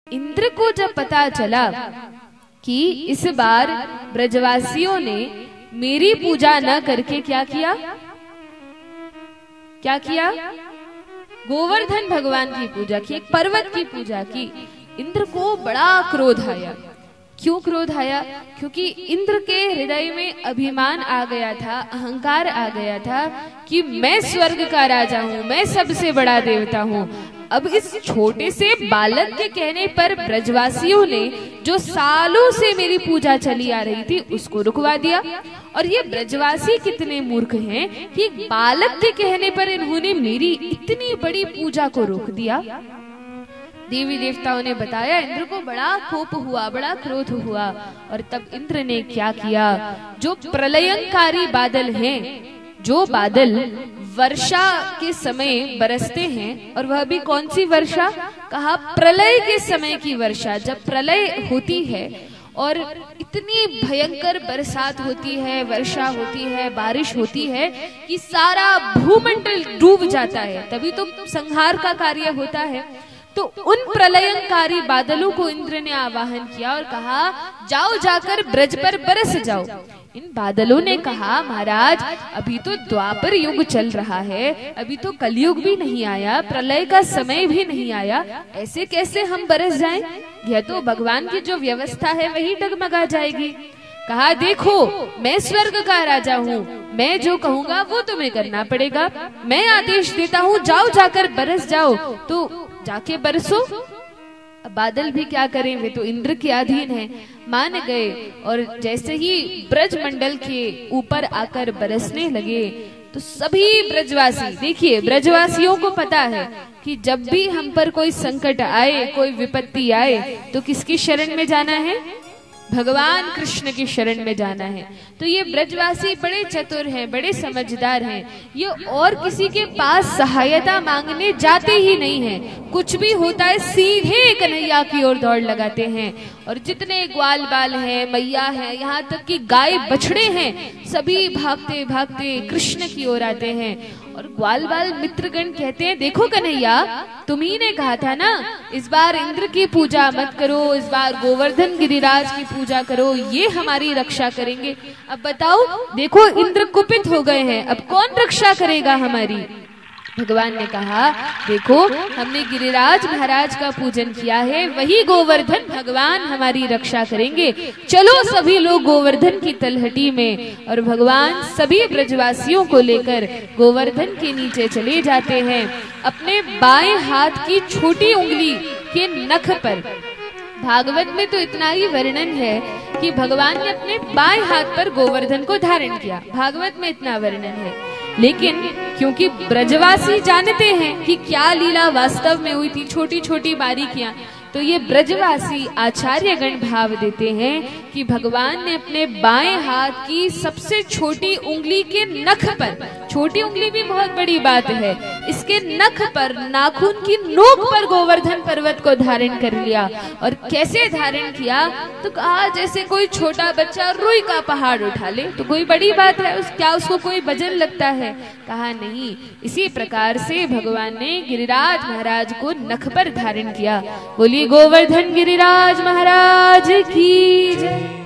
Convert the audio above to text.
इंद्र को जब पता चला कि इस बार ब्रजवासियों ने मेरी पूजा न करके क्या किया, गोवर्धन भगवान की पूजा की, एक पर्वत की पूजा की, इंद्र को बड़ा क्रोध आया। क्यों क्रोध आया? क्योंकि इंद्र के हृदय में अभिमान आ गया था, अहंकार आ गया था कि मैं स्वर्ग का राजा हूँ, मैं सबसे बड़ा देवता हूँ। अब इस छोटे से बालक के कहने पर ब्रजवासियों ने जो सालों से मेरी पूजा चली आ रही थी उसको रुकवा दिया। और ये ब्रजवासी कितने मूर्ख हैं कि बालक के कहने पर इन्होंने मेरी इतनी बड़ी पूजा को रोक दिया। देवी देवताओं ने बताया, इंद्र को बड़ा कोप हुआ, बड़ा क्रोध हुआ। और तब इंद्र ने क्या किया, जो प्रलयंकारी बादल हैं, जो बादल वर्षा के समय बरसते हैं, और वह भी कौन सी वर्षा, कहा प्रलय के समय की वर्षा। जब प्रलय होती है और इतनी भयंकर बरसात होती है, वर्षा होती है, बारिश होती है कि सारा भूमंडल डूब जाता है, तभी तो संहार का कार्य होता है। तो उन प्रलयंकारी बादलों को इंद्र ने आवाहन किया और कहा, जाओ जाकर ब्रज पर बरस जाओ। इन बादलों ने कहा, महाराज अभी तो द्वापर युग चल रहा है, अभी तो कलयुग भी नहीं आया, प्रलय का समय भी नहीं आया, ऐसे कैसे हम बरस जाएं? यह तो भगवान की जो व्यवस्था है वही डगमगा जाएगी। कहा, देखो मैं स्वर्ग का राजा हूँ, मैं जो कहूँगा वो तुम्हें करना पड़ेगा, मैं आदेश देता हूँ, जाओ जाकर बरस जाओ। तो जाके बरसो। बादल भी क्या करें, वे तो इंद्र के अधीन हैं। मान गए और जैसे ही ब्रज मंडल के ऊपर आकर बरसने लगे तो सभी ब्रजवासी, देखिए ब्रजवासियों को पता है कि जब भी हम पर कोई संकट आए, कोई विपत्ति आए, तो किसकी शरण में जाना है, भगवान कृष्ण की शरण में जाना है। तो ये ब्रजवासी बड़े चतुर हैं, बड़े समझदार हैं, ये और किसी के पास सहायता मांगने जाते ही नहीं हैं। कुछ भी होता है सीधे कन्हैया की ओर दौड़ लगाते हैं। और जितने ग्वाल बाल हैं, मैया हैं, यहाँ तक कि गाय बछड़े हैं, सभी भागते भागते कृष्ण की ओर आते हैं। और ग्वाल बाल मित्रगण कहते हैं, देखो कन्हैया, तुम्ही ने कहा था ना इस बार इंद्र की पूजा मत करो, इस बार गोवर्धन गिरिराज की पूजा करो, ये हमारी रक्षा करेंगे। अब बताओ, देखो इंद्र कुपित हो गए हैं, अब कौन रक्षा करेगा हमारी? भगवान ने कहा, देखो हमने गिरिराज महाराज का पूजन किया है, वही गोवर्धन भगवान हमारी रक्षा करेंगे। चलो सभी लोग गोवर्धन की तलहटी में। और भगवान सभी ब्रजवासियों को लेकर गोवर्धन के नीचे चले जाते हैं। अपने बाएं हाथ की छोटी उंगली के नख पर, भागवत में तो इतना ही वर्णन है कि भगवान ने अपने बाएं हाथ पर गोवर्धन को धारण किया, भागवत में इतना वर्णन है। लेकिन क्योंकि ब्रजवासी जानते हैं कि क्या लीला वास्तव में हुई थी, छोटी छोटी बारीकियां, तो ये ब्रजवासी आचार्यगण भाव देते हैं कि भगवान ने अपने बाएं हाथ की सबसे छोटी उंगली के नख पर, छोटी उंगली भी बहुत बड़ी बात है, इसके नख पर, नाखून की नोक पर गोवर्धन पर्वत को धारण कर लिया। और कैसे धारण किया, तो कहा जैसे कोई छोटा बच्चा रुई का पहाड़ उठा ले, तो कोई बड़ी बात है, क्या उसको कोई वजन लगता है? कहा नहीं। इसी प्रकार से भगवान ने गिरिराज महाराज को नख पर धारण किया। बोलिए गोवर्धन गिरिराज महाराज की जय।